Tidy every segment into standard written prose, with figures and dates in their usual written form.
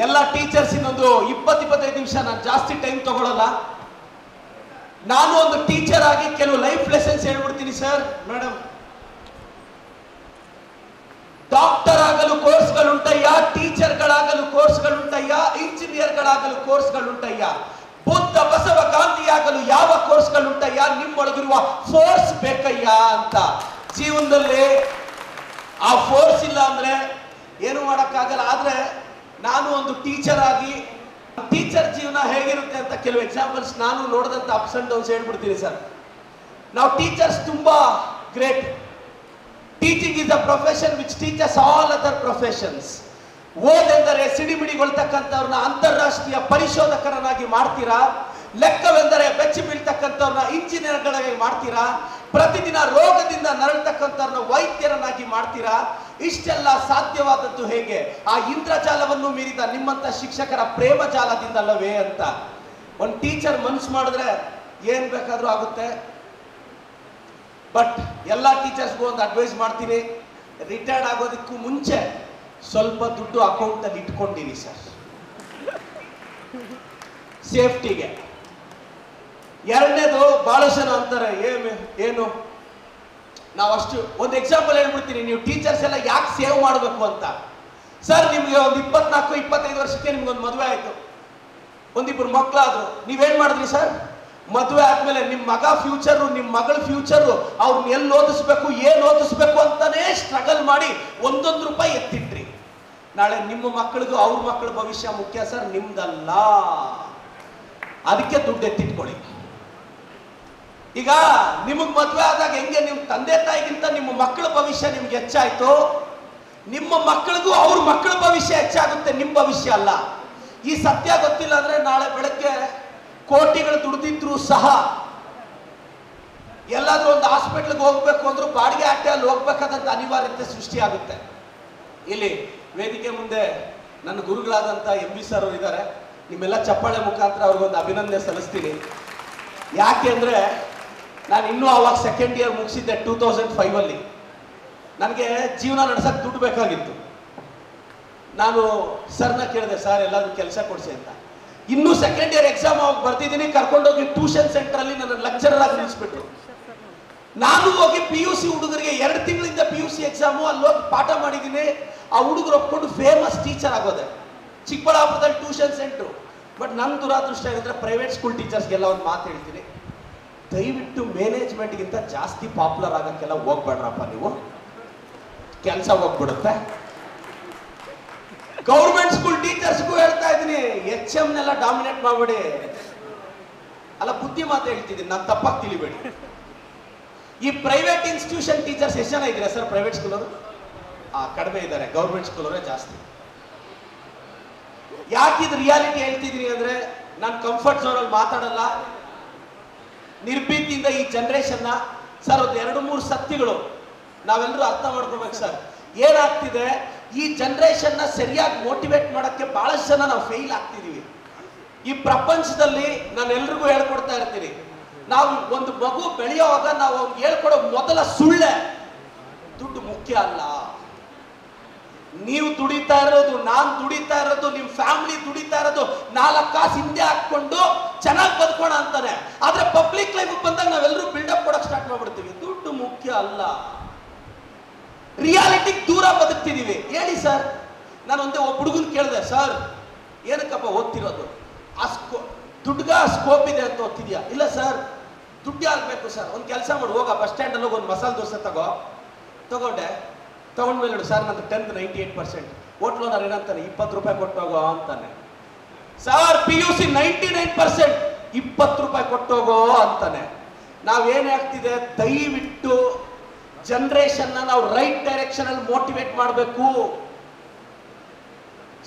ಎಲ್ಲ ಟೀಚರ್ಸ್ ಇನ್ನೊಂದು 20-25 ನಿಮಿಷ, ನಾನು ಜಾಸ್ತಿ ಟೈಮ್ ತಗೊಳ್ಳಲ್ಲ. ನಾನು ಒಂದು ಟೀಚರ್ ಆಗಿ ಕೆಲವು ಲೈಫ್ ಲೆಸನ್ಸ್ ಹೇಳ್ಬಿಡ್ತೀನಿ ಸರ್. ಮೇಡಮ್, ಡಾಕ್ಟರ್ ಆಗಲು ಕೋರ್ಸ್ಗಳುಂಟಯ್ಯ, ಟೀಚರ್ಗಳಾಗಲು ಕೋರ್ಸ್ಗಳುಂಟಯ್ಯ, ಇಂಜಿನಿಯರ್ಗಳಾಗಲು ಕೋರ್ಸ್ಗಳುಂಟಯ್ಯ, ಬುದ್ಧ ಬಸವ ಗಾಂಧಿಯಾಗಲು ಯಾವ ಕೋರ್ಸ್ಗಳುಂಟಯ್ಯ, ನಿಮ್ಮೊಳಗಿರುವ ಫೋರ್ಸ್ ಬೇಕಯ್ಯ ಅಂತ. ಜೀವನದಲ್ಲಿ ಆ ಫೋರ್ಸ್ ಇಲ್ಲ ಅಂದ್ರೆ ಏನು ಮಾಡಕ್ಕಾಗಲ್ಲ. ಆದ್ರೆ ನಾನು ಒಂದು ಟೀಚರ್ ಆಗಿ ಟೀಚರ್ ಜೀವನ ಹೇಗಿರುತ್ತೆ ಅಂತ ಕೆಲವು ಎಕ್ಸಾಂಪಲ್ಸ್ ನಾನು ನೋಡಿದಂತ ಅಪ್ಸ್ ಅಂಡ್ ಡೌನ್ಸ್ ಹೇಳ್ಬಿಡ್ತೀನಿ ಸರ್. ನಾವು ಟೀಚರ್ಸ್ ತುಂಬಾ great. Teaching is a profession which teachers all other professions. ಓದೆಂದರೆ ಸಿಡಿಮಿಡಿಗೊಳ್ತಕ್ಕಂಥವ್ರನ್ನ ಅಂತಾರಾಷ್ಟ್ರೀಯ ಪರಿಶೋಧಕರನ್ನಾಗಿ ಮಾಡ್ತೀರಾ. ಲೆಕ್ಕವೆಂದರೆ ಬೆಚ್ಚಿ ಬೀಳ್ತಕ್ಕಂಥವ್ರನ್ನ ಇಂಜಿನಿಯರ್ಗಳಾಗಿ ಮಾಡ್ತೀರಾ. ಪ್ರತಿದಿನ ರೋಗದಿಂದ ನರಳತಕ್ಕಂಥವ್ರನ್ನ ವೈದ್ಯರನ್ನಾಗಿ ಮಾಡ್ತೀರಾ. ಇಷ್ಟೆಲ್ಲ ಸಾಧ್ಯವಾದದ್ದು ಹೇಗೆ? ಆ ಇಂದ್ರಜಾಲವನ್ನು ಮೀರಿದ ನಿಮ್ಮಂತ ಶಿಕ್ಷಕರ ಪ್ರೇಮ ಜಾಲದಿಂದಲ್ಲವೇ ಅಂತ. ಒಂದು ಟೀಚರ್ ಮನ್ಸು ಮಾಡಿದ್ರೆ ಏನ್ ಬೇಕಾದ್ರೂ ಆಗುತ್ತೆ. ಬಟ್ ಎಲ್ಲ ಟೀಚರ್ಸ್ಗೂ ಒಂದು ಅಡ್ವೈಸ್ ಮಾಡ್ತೀನಿ, ರಿಟೈರ್ಡ್ ಆಗೋದಕ್ಕೂ ಮುಂಚೆ ಸ್ವಲ್ಪ ದುಡ್ಡು ಅಕೌಂಟ್ ಅಲ್ಲಿ ಇಟ್ಕೊಂಡಿರಿ ಸರ್, ಸೇಫ್ಟಿಗೆ. ಎರಡನೇದು, ಬಹಳ ಜನ ಅಂತಾರೆ ಏನು ನಾವು ಅಷ್ಟು. ಒಂದು ಎಕ್ಸಾಂಪಲ್ ಹೇಳ್ಬಿಡ್ತೀನಿ, ನೀವು ಟೀಚರ್ಸ್ ಎಲ್ಲ ಯಾಕೆ ಸೇವ್ ಮಾಡಬೇಕು ಅಂತ. ಸರ್, ನಿಮ್ಗೆ ಒಂದು 24-25 ವರ್ಷಕ್ಕೆ ನಿಮ್ಗೊಂದು ಮದುವೆ ಆಯ್ತು, ಒಂದಿಬ್ರು ಮಕ್ಕಳಾದ್ರು, ನೀವೇನ್ ಮಾಡಿದ್ರಿ ಸರ್? ಮದುವೆ ಆದ್ಮೇಲೆ ನಿಮ್ಮ ಮಗ ಫ್ಯೂಚರು, ನಿಮ್ಮ ಮಗಳ ಫ್ಯೂಚರು, ಅವ್ರನ್ನ ಎಲ್ಲಿ ಓದಿಸ್ಬೇಕು, ಏನ್ ಓದಿಸ್ಬೇಕು ಅಂತಾನೆ ಸ್ಟ್ರಗಲ್ ಮಾಡಿ ಒಂದೊಂದು ರೂಪಾಯಿ ಎತ್ತಿಟ್ರಿ. ನಾಳೆ ನಿಮ್ಮ ಮಕ್ಕಳಿಗೂ ಅವ್ರ ಮಕ್ಕಳ ಭವಿಷ್ಯ ಮುಖ್ಯ ಸರ್, ನಿಮ್ದಲ್ಲ. ಅದಕ್ಕೆ ದುಡ್ಡು ಎತ್ತಿಟ್ಕೊಳ್ಳಿ. ಈಗ ನಿಮಗ್ ಮದುವೆ ಆದಾಗ ಹೆಂಗೆ ನಿಮ್ಮ ತಂದೆ ತಾಯಿಗಿಂತ ನಿಮ್ಮ ಮಕ್ಕಳ ಭವಿಷ್ಯ ನಿಮ್ಗೆ ಹೆಚ್ಚಾಯ್ತು, ನಿಮ್ಮ ಮಕ್ಕಳಿಗೂ ಅವ್ರ ಮಕ್ಕಳ ಭವಿಷ್ಯ ಹೆಚ್ಚಾಗುತ್ತೆ, ನಿಮ್ಮ ಭವಿಷ್ಯ ಅಲ್ಲ. ಈ ಸತ್ಯ ಗೊತ್ತಿಲ್ಲ ಅಂದ್ರೆ ನಾಳೆ ಬೆಳಗ್ಗೆ ಕೋಟಿಗಳು ದುಡ್ದಿದ್ರು ಸಹ ಎಲ್ಲಾದ್ರೂ ಒಂದು ಹಾಸ್ಪಿಟ್ಲ್ಗೆ ಹೋಗ್ಬೇಕು ಅಂದ್ರೂ ಬಾಡಿಗೆ ಆಟೆಯಲ್ಲಿ ಹೋಗ್ಬೇಕಾದಂತ ಅನಿವಾರ್ಯತೆ ಸೃಷ್ಟಿಯಾಗುತ್ತೆ. ಇಲ್ಲಿ ವೇದಿಕೆ ಮುಂದೆ ನನ್ನ ಗುರುಗಳಾದಂಥ MB ಸರ್ ಅವರು ಇದ್ದಾರೆ. ನಿಮ್ಮೆಲ್ಲ ಚಪ್ಪಾಳೆ ಮುಖಾಂತರ ಅವ್ರಿಗೊಂದು ಅಭಿನಂದನೆ ಸಲ್ಲಿಸ್ತೀನಿ. ಯಾಕೆ ಅಂದ್ರೆ ನಾನು ಇನ್ನೂ ಅವಾಗ ಸೆಕೆಂಡ್ ಇಯರ್ ಮುಗಿಸಿದ್ದೆ 2005 ಅಲ್ಲಿ. ನನಗೆ ಜೀವನ ನಡೆಸಕ್ಕೆ ದುಡ್ಡು ಬೇಕಾಗಿತ್ತು. ನಾನು ಸರ್ನ ಕೇಳಿದೆ, ಸರ್ ಎಲ್ಲಾದ್ರೂ ಕೆಲಸ ಕೊಡಿಸಿ ಅಂತ. ಇನ್ನೂ ಸೆಕೆಂಡ್ ಇಯರ್ ಎಕ್ಸಾಮ್ ಅವಾಗ ಬರ್ತಿದ್ದೀನಿ, ಕರ್ಕೊಂಡೋಗಿ ಟ್ಯೂಷನ್ ಸೆಂಟರ್ ಅಲ್ಲಿ ನನ್ನ ಲೆಕ್ಚರರ್ ಆಗಿ ನಿಲ್ಲಿಸ್ಬಿಟ್ರು. ನಾನು ಹೋಗಿ PUC ಹುಡುಗರಿಗೆ 2 ತಿಂಗಳಿಂದ PUC ಎಕ್ಸಾಮು ಅಲ್ಲಿ ಹೋಗಿ ಪಾಠ ಮಾಡಿದ್ದೀನಿ. ಆ ಹುಡುಗರು ಒಪ್ಕೊಂಡು ಫೇಮಸ್ ಟೀಚರ್ ಆಗೋದೆ ಚಿಕ್ಕಬಳ್ಳಾಪುರದಲ್ಲಿ ಟ್ಯೂಷನ್ ಸೆಂಟ್ರು. ಬಟ್ ನನ್ನ ದುರಾದೃಷ್ಟ ಏನಂದ್ರೆ ಪ್ರೈವೇಟ್ ಸ್ಕೂಲ್ ಟೀಚರ್ಸ್ಗೆಲ್ಲ ಒಂದು ಮಾತು ಹೇಳ್ತೀನಿ, ದಯವಿಟ್ಟು ಮ್ಯಾನೇಜ್ಮೆಂಟ್ಗಿಂತ ಜಾಸ್ತಿ ಪಾಪ್ಯುಲರ್ ಆಗಕ್ಕೆಲ್ಲ ಹೋಗ್ಬೇಡ್ರಪ್ಪ, ನೀವು ಕೆಲಸ ಹೋಗ್ಬಿಡುತ್ತೆ. ಗೌರ್ಮೆಂಟ್ ಸ್ಕೂಲ್ ಟೀಚರ್ಸ್ಗೂ ಹೇಳ್ತಾ ಇದ್ದೀನಿ, HMನೆಲ್ಲ ಡಾಮಿನೇಟ್ ಮಾಡಬೇಡಿ. ಅಲ್ಲ, ಬುದ್ಧಿ ಮಾತು ಹೇಳ್ತಿದ್ದೀನಿ, ನಾನು ತಪ್ಪಾಗಿ ತಿಳಿಬೇಡಿ. ಈ ಪ್ರೈವೇಟ್ ಇನ್ಸ್ಟಿಟ್ಯೂಷನ್ ಟೀಚರ್ಸ್ ಎಷ್ಟು ಜನ ಇದ್ದೀರಾ ಸರ್? ಪ್ರೈವೇಟ್ ಸ್ಕೂಲ್ ಅವರು ಕಡಿಮೆ ಇದ್ದಾರೆ, ಗೌರ್ಮೆಂಟ್ ಸ್ಕೂಲ್ ಅವರೇ ಜಾಸ್ತಿ. ಯಾಕಿದ್ ರಿಯಾಲಿಟಿ ಹೇಳ್ತಿದ್ದೀನಿ ಅಂದ್ರೆ, ನಾನು ಕಂಫರ್ಟ್ ಝೋನ್ ಅಲ್ಲಿ ಮಾತಾಡಲ್ಲ. ನಿರ್ಭೀತಿಯಿಂದ ಈ ಜನರೇಷನ್ನ ಸರ್ ಒಂದು 2-3 ಸತ್ಯಗಳು ನಾವೆಲ್ಲರೂ ಅರ್ಥ ಮಾಡ್ಕೋಬೇಕು ಸರ್. ಏನಾಗ್ತಿದೆ, ಈ ಜನರೇಷನ್ನ ಸರಿಯಾಗಿ ಮೋಟಿವೇಟ್ ಮಾಡಕ್ಕೆ ಬಹಳಷ್ಟು ಜನ ನಾವು ಫೇಲ್ ಆಗ್ತಿದೀವಿ. ಈ ಪ್ರಪಂಚದಲ್ಲಿ ನಾನು ಎಲ್ರಿಗೂ ಹೇಳ್ಕೊಡ್ತಾ ಇರ್ತೀನಿ, ನಾವು ಒಂದು ಮಗು ಬೆಳೆಯುವಾಗ ನಾವು ಹೇಳ್ಕೊಡೋ ಮೊದಲ ಸುಳ್ಳೆ ದುಡ್ಡು ಮುಖ್ಯ ಅಲ್ಲ. ನೀವು ದುಡಿತಾ ಇರೋದು, ನಾನು ದುಡಿತಾ ಇರೋದು, ನಿಮ್ ಫ್ಯಾಮಿಲಿ ದುಡಿತಾ ಇರೋದು 4 ಕಾಸು ಹಿಂದೆ ಹಾಕೊಂಡು ಚೆನ್ನಾಗಿ ಬದುಕೋಣ ಅಂತಾನೆ. ಆದ್ರೆ ಪಬ್ಲಿಕ್ ಲೈಫ್ ಬಂದಾಗ ನಾವೆಲ್ಲರೂ ಬಿಲ್ಡಪ್ ಕೊಡಕ್ ಸ್ಟಾರ್ಟ್ ಮಾಡ್ಬಿಡ್ತೀವಿ. ದುಡ್ಡು ಮುಖ್ಯ ಅಲ್ಲ, ರಿಯಾಲಿಟಿಗೆ ದೂರ ಬದುಕ್ತಿದೀವಿ. ಹೇಳಿ ಸರ್, ನಾನು ಒಂದೇ ಒಬ್ಬ ಹುಡುಗನ್ ಕೇಳಿದೆ, ಸರ್ ಏನಕ್ಕಪ್ಪ ಓದ್ತಿರೋದು? ದುಡ್ಗ ಸ್ಕೋಪ್ ಇದೆ ಅಂತ ಓದ್ತಿದ್ಯಾ? ಇಲ್ಲ ಸರ್, ದುಡ್ಡು ಆಗ್ಬೇಕು ಸರ್. ಒಂದು ಕೆಲಸ ಮಾಡಿ, ಹೋಗ ಬಸ್ ಸ್ಟ್ಯಾಂಡ್ ಅಲ್ಲಿ ಹೋಗಿ ಒಂದು ಮಸಾಲೆ ದೋಸೆ ತಗೊಂಡೆ. ತಗೊಂಡ್ಮೇಲೆ ನೋಡಿ ಸರ್, ನಂದು 10th 98%. ಹೋಟ್ಲೋನರ್ ಏನಂತಾನೆ, 20 ರೂಪಾಯಿ ಕೊಟ್ಟೋಗೋ ಅಂತಾನೆ. ಸರ್ PUC 99%, 20 ರೂಪಾಯಿ ಕೊಟ್ಟೋಗೋ ಅಂತಾನೆ. ನಾವೇನೇ ಆಗ್ತಿದೆ, ದಯವಿಟ್ಟು ಜನರೇಷನ್ ನಾವು ರೈಟ್ ಡೈರೆಕ್ಷನ್ ಅಲ್ಲಿ ಮೋಟಿವೇಟ್ ಮಾಡಬೇಕು.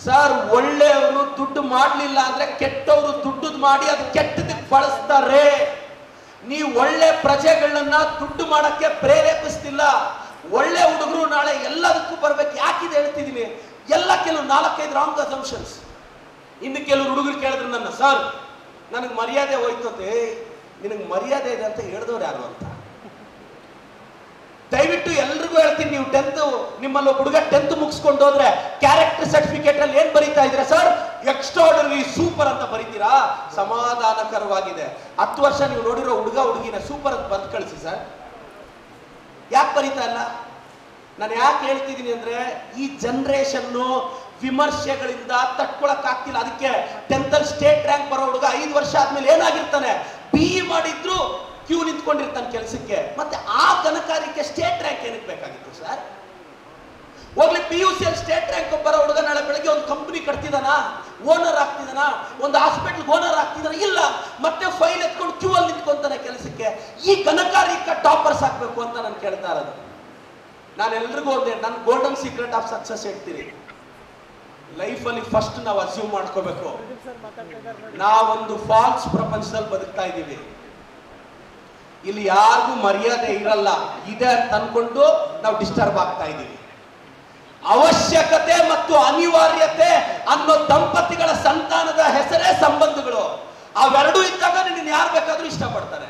ಸರ್, ಒಳ್ಳೆಯವರು ದುಡ್ಡು ಮಾಡಲಿಲ್ಲ ಅಂದ್ರೆ ಕೆಟ್ಟವರು ದುಡ್ಡು ಮಾಡಿ ಅದು ಕೆಟ್ಟದಕ್ಕೆ ಬಳಸ್ತಾರೆ. ನೀವು ಒಳ್ಳೆ ಪ್ರಜೆಗಳನ್ನ ದುಡ್ಡು ಮಾಡಕ್ಕೆ ಪ್ರೇರೇಪಿಸ್ತಿಲ್ಲ. ಒಳ್ಳೆ ಹುಡುಗರು ನಾಳೆ ಎಲ್ಲದಕ್ಕೂ ಬರ್ಬೇಕು. ಯಾಕಿದೆ ಹೇಳ್ತಿದ್ದೀನಿ, ಎಲ್ಲ ಕೆಲವು 4-5 ರಾಂಗ್ ಅಸಂಪ್ಷನ್ಸ್. ಇನ್ನು ಕೆಲವು ಹುಡುಗರು ಕೇಳಿದ್ರು ನನ್ನ, ಸರ್ ನನಗೆ ಮರ್ಯಾದೆ ಹೋಯ್ತದೆ. ನಿನಗೆ ಮರ್ಯಾದೆ ಇದೆ ಅಂತ ಹೇಳಿದವ್ರು ಯಾರು ಅಂತ? ದಯವಿಟ್ಟು ಎಲ್ರಿಗೂ ಹೇಳ್ತೀನಿ, ನೀವು 10th ನಿಮ್ಮಲ್ಲಿ ಹುಡುಗ 10th ಮುಗಿಸ್ಕೊಂಡು ಹೋದ್ರೆ ಕ್ಯಾರೆಕ್ಟರ್ ಸರ್ಟಿಫಿಕೇಟ್ ಅಲ್ಲಿ ಏನ್ ಬರೀತಾ ಇದ್ರೆ ಸರ್, ಎಕ್ಸ್ಟ್ರಾರ್ಡಿನರಿ ಸೂಪರ್ ಅಂತ ಬರೀತೀರಾ, ಸಮಾಧಾನಕರವಾಗಿದೆ. 10 ವರ್ಷ ನೀವು ನೋಡಿರೋ ಹುಡುಗ ಹುಡುಗಿನ ಸೂಪರ್ ಅಂತ ಬಂದು ಕಳಿಸಿ ಸರ್. ಯಾಕೆ ಬರೀತಾ ಇಲ್ಲ? ನಾನು ಯಾಕೆ ಹೇಳ್ತಿದ್ದೀನಿ ಅಂದ್ರೆ, ಈ ಜನರೇಷನ್ ವಿಮರ್ಶೆಗಳಿಂದ ತಟ್ಕೊಳಕ್ ಆಗ್ತಿಲ್ಲ. ಅದಕ್ಕೆ 10th ಅಲ್ಲಿ ಸ್ಟೇಟ್ ರ್ಯಾಂಕ್ ಬರೋ ಹುಡುಗ 5 ವರ್ಷ ಆದ್ಮೇಲೆ ಏನಾಗಿರ್ತಾನೆ, BE ಮಾಡಿದ್ರು ಕ್ಯೂ ನಿಂತ್ಕೊಂಡಿರ್ತಾನೆ ಕೆಲಸಕ್ಕೆ. ಮತ್ತೆ ಆ ಘನಕಾರ್ಯಕ್ಕೆ ಸ್ಟೇಟ್ ರ್ಯಾಂಕ್ ಏನಕ್ಕೆ ಬೇಕಾಗಿತ್ತು ಸರ್? ಹೋಗ್ಲಿ, PUC ಅಲ್ಲಿ ಸ್ಟೇಟ್ ರ್ಯಾಂಕ್ ಬರೋ ಹುಡುಗ ನಾಳೆ ಬೆಳಗ್ಗೆ ಒಂದು ಕಂಪನಿ ಕಟ್ತಿದಾನ, ಓನರ್ ಆಗ್ತಿದಾನ, ಒಂದು ಹಾಸ್ಪಿಟಲ್ ಓನರ್ ಆಗ್ತಿದಾನ? ಇಲ್ಲ, ಮತ್ತೆ ಫೈಲ್ ಎತ್ಕೊಂಡು ಕ್ಯೂ ಅಲ್ಲಿ ನಿಂತ್ಕೊಂತಾನೆ ಕೆಲಸಕ್ಕೆ. ಈ ಘನಕಾರ್ಯಕ್ಕೆ ಟಾಪರ್ಸ್ ಹಾಕ್ಬೇಕು ಅಂತ ನಾನು ಕೇಳ್ತಾ ಇರೋದು. ನಾನು ಎಲ್ರಿಗೂ ಒಂದೇ, ನನ್ನ ಗೋಲ್ಡನ್ ಸೀಕ್ರೆಟ್ ಆಫ್ ಸಕ್ಸಸ್ ಹೇಳ್ತೀನಿ, ಲೈಫಲ್ಲಿ ಫಸ್ಟ್ ನಾವು ಅಸ್ಯೂಮ್ ಮಾಡ್ಕೋಬೇಕು, ನಾವೊಂದು ಫಾಲ್ಸ್ ಪ್ರಪಂಚದಲ್ಲಿ ಬದುಕ್ತಾ ಇದ್ದೀವಿ, ಇಲ್ಲಿ ಯಾರಿಗೂ ಮರ್ಯಾದೆ ಇರಲ್ಲ, ಇದೆ ಅಂತ ಅನ್ಕೊಂಡು ನಾವು ಡಿಸ್ಟರ್ಬ್ ಆಗ್ತಾ ಇದ್ದೀವಿ. ಅವಶ್ಯಕತೆ ಮತ್ತು ಅನಿವಾರ್ಯತೆ ಅನ್ನೋ ದಂಪತಿಗಳ ಸಂತಾನದ ಹೆಸರೇ ಸಂಬಂಧಗಳು. ಅವೆರಡೂ ಇದ್ದಾಗ ನಿನ್ನ ಯಾರು ಬೇಕಾದ್ರೂ ಇಷ್ಟಪಡ್ತಾರೆ,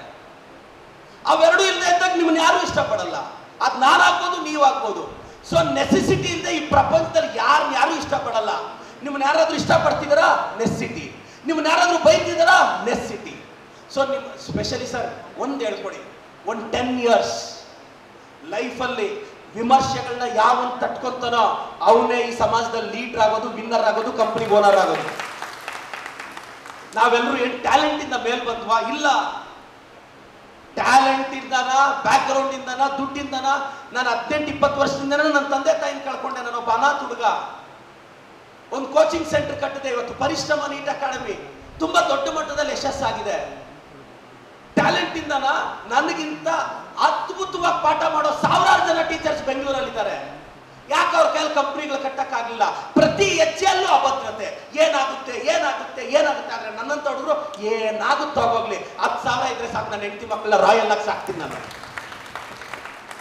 ಅವೆರಡೂ ಇಲ್ಲದೆ ಇದ್ದಾಗ ನಿಮ್ಮನ್ನ ಯಾರು ಇಷ್ಟಪಡಲ್ಲ. ಅದು ನಾನಾಗ್ಬೋದು, ನೀವಾಗ್ಬೋದು. ಸೊ ನೆಸೆಸಿಟಿ ಇಲ್ಲದೆ ಈ ಪ್ರಪಂಚದಲ್ಲಿ ಯಾರು ಇಷ್ಟಪಡಲ್ಲ. ನಿಮ್ಮನ್ನ ಯಾರಾದ್ರೂ ಇಷ್ಟಪಡ್ತಿದಾರಾ? ನೆಸೆಸಿಟಿ. ನಿಮ್ಮನ್ನ ಯಾರಾದ್ರೂ ಬೈತಿದಾರಾ? ನೆಸೆಸಿಟಿ. ಸೊ ನಿಮ್ಮ ಸ್ಪೆಷಲಿ ಸರ್ ಒಂದು ಹೇಳ್ಕೊಡಿ, ಒಂದು 10 years ಲೈಫಲ್ಲಿ ವಿಮರ್ಶೆಗಳನ್ನ ಯಾವನ್ ತಟ್ಕೊಂತಾನೋ ಅವನೇ ಈ ಸಮಾಜದಲ್ಲಿ ಲೀಡರ್ ಆಗೋದು, ವಿನ್ನರ್ ಆಗೋದು, ಕಂಪನಿಗೆ ಓನರ್ ಆಗೋದು. ನಾವೆಲ್ಲರೂ ಏನ್ ಟ್ಯಾಲೆಂಟ್ ಇಂದ ಮೇಲ್ ಬಂದ್ವಾ? ಇಲ್ಲ, ಟ್ಯಾಲೆಂಟ್ ಇಂದನ, ಬ್ಯಾಕ್ ಗ್ರೌಂಡ್ ಇಂದನ, ದುಡ್ಡಿಂದನ. ನಾನು 18-20 ವರ್ಷದಿಂದ ನನ್ನ ತಂದೆ ತಾಯಿನ ಕಳ್ಕೊಂಡೆ. ನಾನೊಬ್ಬ ಅನಾಥ ಹುಡುಗ. ಒಂದು ಕೋಚಿಂಗ್ ಸೆಂಟರ್ ಕಟ್ಟಿದೆ. ಇವತ್ತು ಪರಿಶ್ರಮ ನೀಟ್ ಅಕಾಡೆಮಿ ತುಂಬಾ ದೊಡ್ಡ ಮಟ್ಟದಲ್ಲಿ ಯಶಸ್ಸಾಗಿದೆ. ಟ್ಯಾಲೆಂಟ್ ಇಂದನ ನನಗಿಂತ ಅದ್ಭುತವಾಗಿ ಪಾಠ ಮಾಡೋ 1000 ಜನ ಟೀಚರ್ಸ್ ಬೆಂಗಳೂರಲ್ಲಿದ್ದಾರೆ. ಯಾಕೆ ಅವ್ರ ಕೈಯಲ್ಲಿ ಕಂಪ್ನಿಗಳು ಕಟ್ಟಕ್ಕಾಗಲಿಲ್ಲ? ಪ್ರತಿ ಹೆಜ್ಜೆಯಲ್ಲೂ ಅಭದ್ರತೆ. ಏನಾಗುತ್ತೆ ಆದ್ರೆ ನನ್ನಂತ ಹುಡುಗರು ಏನಾಗುತ್ತೋ ಹೋಗ್ಲಿ, 10,000 ಇದ್ರೆ ಸಾಕು, ನನ್ನ ಹೆಂಡತಿ ಮಕ್ಕಳ ರಾಯಲ್ ಆಗಿ ಸಾಕ್ತೀನಿ ನಾನು.